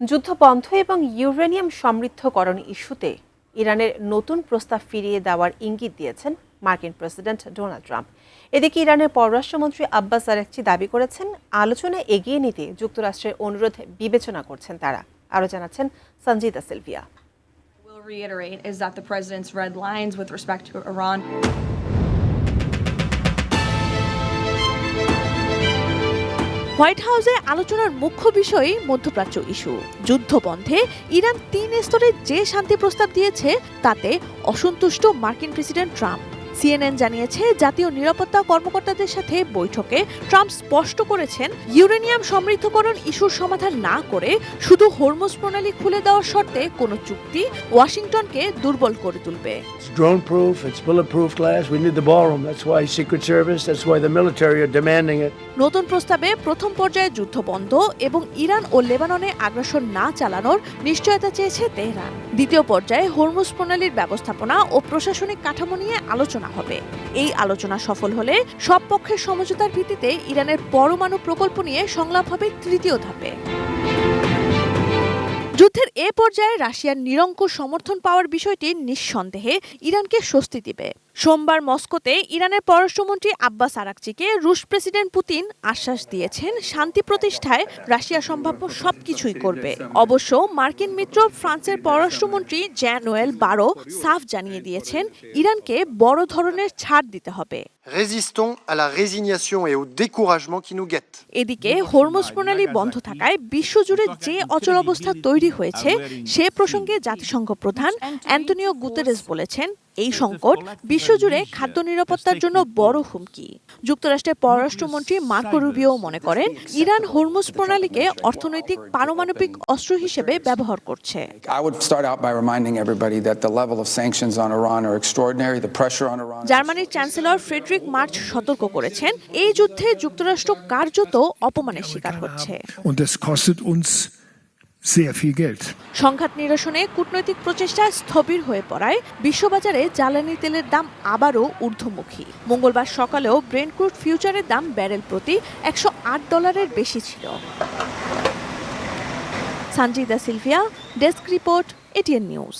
যুদ্ধ বন্ধ এবং ইউরেনিয়াম সমৃদ্ধকরণ ইস্যুতে ইরানের নতুন প্রস্তাব ফিরিয়ে দেওয়ার ইঙ্গিত দিয়েছেন মার্কিন প্রেসিডেন্ট ডোনাল্ড ট্রাম্প। এদিকে ইরানের পররাষ্ট্রমন্ত্রী আব্বাস আরাকচি দাবি করেছেন, আলোচনা এগিয়ে নিতে যুক্তরাষ্ট্রের অনুরোধ বিবেচনা করছেন তারা। আরও জানাচ্ছেন Sanjida Sylvia. Reiterate is that the president's red lines with respect to Iran. White হাউসে আলোচনার মুখ্য বিষয়ই মধ্যপ্রাচ্য ইস্যু। যুদ্ধ বন্ধে ইরান 3 স্তরে যে শান্তি প্রস্তাব দিয়েছে তাতে অসন্তুষ্ট মার্কিন প্রেসিডেন্ট ট্রাম্প। সিএনএন জানিয়েছে, জাতীয় নিরাপত্তা কর্মকর্তাদের সাথে বৈঠকে ট্রাম্প স্পষ্ট করেছেন, ইউরেনিয়াম সমৃদ্ধকরণ ইস্যুর সমাধান না করে শুধু হরমুজ প্রণালী খুলে দেওয়ার শর্তে কোনো চুক্তি ওয়াশিংটনকে দুর্বল করে তুলবে। Drone proof, it's bulletproof glass. We need the ballroom. That's why Secret Service, that's why the military are demanding it. নতুন প্রস্তাবে প্রথম পর্যায়ে যুদ্ধ বন্ধ এবং ইরান ও লেবাননে আগ্রাসন না চালানোর নিশ্চয়তা চেয়েছে তেহরান। দ্বিতীয় পর্যায়ে হরমুজ প্রণালীর ব্যবস্থাপনা ও প্রশাসনিক কাঠামো নিয়ে আলোচনা হবে। এই আলোচনা সফল হলে সব পক্ষের সমঝোতার ভিত্তিতে ইরানের পরমাণু প্রকল্প নিয়ে সংলাপ হবে তৃতীয় ধাপে। যুদ্ধের এ পর্যায়ে রাশিয়ার নিরঙ্কুশ সমর্থন পাওয়ার বিষয়টি নিঃসন্দেহে ইরানকে স্বস্তি দিবে। সোমবার মস্কোতে ইরানের পররাষ্ট্রমন্ত্রী আব্বাস আরাকচিকে রুশ প্রেসিডেন্ট পুতিন আশ্বাস দিয়েছেন, শান্তি প্রতিষ্ঠায় রাশিয়া সম্ভাব্য সবকিছুই করবে। অবশ্য মার্কিন মিত্র ফ্রান্সের পররাষ্ট্রমন্ত্রী জ্যান নোয়েল বারো সাফ জানিয়ে দিয়েছেন, ইরানকে বড় ধরনের ছাড় দিতে হবে। Résistons à la résignation et au découragement qui nous guettent. এদিকে হরমুজ প্রণালী বন্ধ থাকায় বিশ্বজুড়ে যে অচলাবস্থা তৈরি হয়েছে সে প্রসঙ্গে জাতিসংঘ প্রধান অ্যান্টোনিও গুতেরেস বলেছেন, এই সংকট বিশ্বজুড়ে খাদ্য নিরাপত্তার জন্য বড় হুমকি। যুক্তরাষ্ট্রের পররাষ্ট্রমন্ত্রী মার্কো রুবিও মনে করেন, ইরান হরমুজ প্রণালীকে অর্থনৈতিক পারমাণবিক অস্ত্র হিসেবে ব্যবহার করছে। I would start out by reminding everybody that the level of sanctions on Iran are extraordinary. The pressure on Iran. জার্মানির চ্যান্সেলর ফ্রেডরিক মার্চ সতর্ক করেছেন, এই যুদ্ধে যুক্তরাষ্ট্র কার্যত অপমানের শিকার হচ্ছে। Und es kostet uns sehr viel Geld. সংঘাত নিরসনে কূটনৈতিক প্রচেষ্টা স্থবির হয়ে পড়ায় বিশ্ববাজারে জ্বালানি তেলের দাম আবারও ঊর্ধ্বমুখী। মঙ্গলবার সকালেও ব্রেন্ট ক্রুড ফিউচারের দাম ব্যারেল প্রতি $108 বেশি ছিল। Sanjida Sylvia, desk report, ATN news.